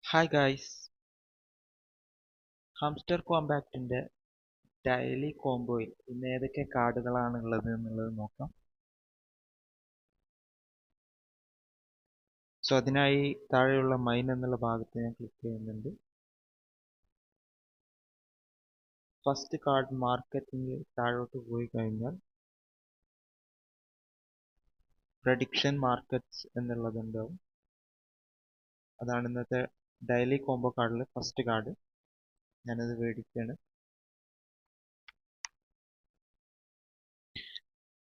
Hi guys, ഹംസ്റ്റർ കോമ്പാക്റ്റിൻ്റെ daily കോംബോയിൽ ഇന്ന് ഏതൊക്കെ കാർഡുകളാണ് ഉള്ളത് എന്നുള്ളത് നോക്കാം. സോ അതിനായി താഴെയുള്ള മൈൻ എന്നുള്ള ഭാഗത്ത് ഞാൻ ക്ലിക്ക് ചെയ്യുന്നുണ്ട്. ഫസ്റ്റ് കാർഡ് മാർക്കറ്റിംഗ് താഴോട്ട് പോയി കഴിഞ്ഞാൽ പ്രഡിക്ഷൻ മാർക്കറ്റ്സ് എന്നുള്ളതുണ്ടാവും. അതാണ് ഇന്നത്തെ ഡെയിലി കോംബോ കാർഡിൽ ഫസ്റ്റ് കാർഡ്. ഞാനത് മേടിക്കുകയാണ്.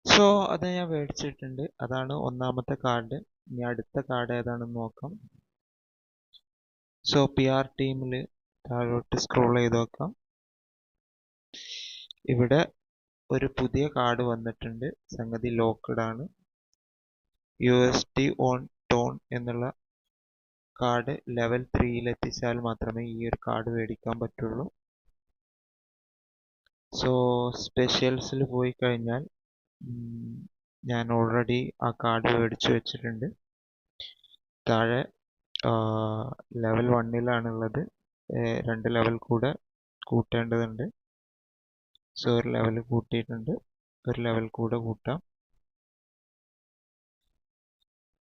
സോ അത് ഞാൻ മേടിച്ചിട്ടുണ്ട്. അതാണ് ഒന്നാമത്തെ കാർഡ്. ഇനി അടുത്ത കാർഡ് ഏതാണെന്ന് നോക്കാം. സോ PR ടീമിൽ താഴോട്ട് സ്ക്രോൾ ചെയ്ത് നോക്കാം. ഇവിടെ ഒരു പുതിയ കാർഡ് വന്നിട്ടുണ്ട്. സംഗതി ലോക്ക്ഡ് ആണ്. USD ഓൺ ടോൺ എന്നുള്ള കാർഡ് ലെവൽ 3 എത്തിച്ചാൽ മാത്രമേ ഈ ഒരു കാർഡ് മേടിക്കാൻ പറ്റുള്ളൂ. സോ സ്പെഷ്യൽസിൽ പോയി കഴിഞ്ഞാൽ ഞാൻ ഓൾറെഡി ആ കാർഡ് മേടിച്ചു വെച്ചിട്ടുണ്ട്. താഴെ ലെവൽ 1-ലാണുള്ളത്. 2 ലെവൽ കൂടെ കൂട്ടേണ്ടതുണ്ട്. സോ ഒരു ലെവൽ കൂട്ടിയിട്ടുണ്ട്. ഒരു ലെവൽ കൂടെ കൂട്ടാം.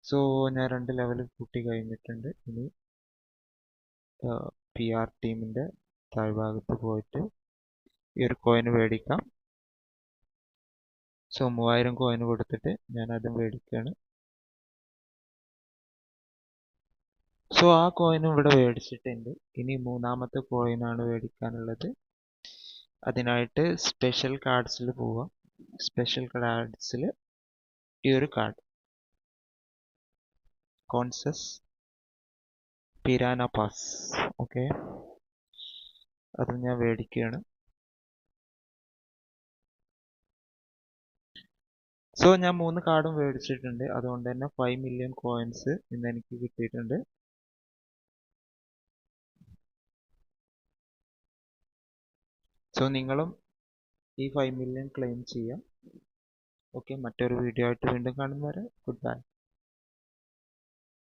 സോ ഞാൻ 2 ലെവൽ കൂട്ടി കഴിഞ്ഞിട്ടുണ്ട്. ഇനി PR ടീമിൻ്റെ താഴ്ഭാഗത്ത് പോയിട്ട് ഈ ഒരു കോയിന് മേടിക്കാം. സോ 3000 കോയിന് കൊടുത്തിട്ട് ഞാൻ അതും മേടിക്കുകയാണ്. സോ ആ കോയിനും ഇവിടെ മേടിച്ചിട്ടുണ്ട്. ഇനി മൂന്നാമത്തെ കോയിനാണ് മേടിക്കാനുള്ളത്. അതിനായിട്ട് സ്പെഷ്യൽ കാർഡ്സിൽ പോവാം. സ്പെഷ്യൽ കാർഡ്സിൽ ഈ ഒരു കാർഡ് കോൺസസ് പിരാന പാസ്, ഓക്കെ, അത് ഞാൻ മേടിക്കുകയാണ്. സോ ഞാൻ 3 കാർഡും മേടിച്ചിട്ടുണ്ട്. അതുകൊണ്ട് തന്നെ 5 മില്യൺ കോയിൻസ് ഇന്ന് എനിക്ക് കിട്ടിയിട്ടുണ്ട്. സോ നിങ്ങളും ഈ 5 മില്യൺ ക്ലെയിം ചെയ്യാം. ഓക്കെ, മറ്റൊരു വീഡിയോ ആയിട്ട് വീണ്ടും കാണുന്നവരെ ഗുഡ് ബൈ.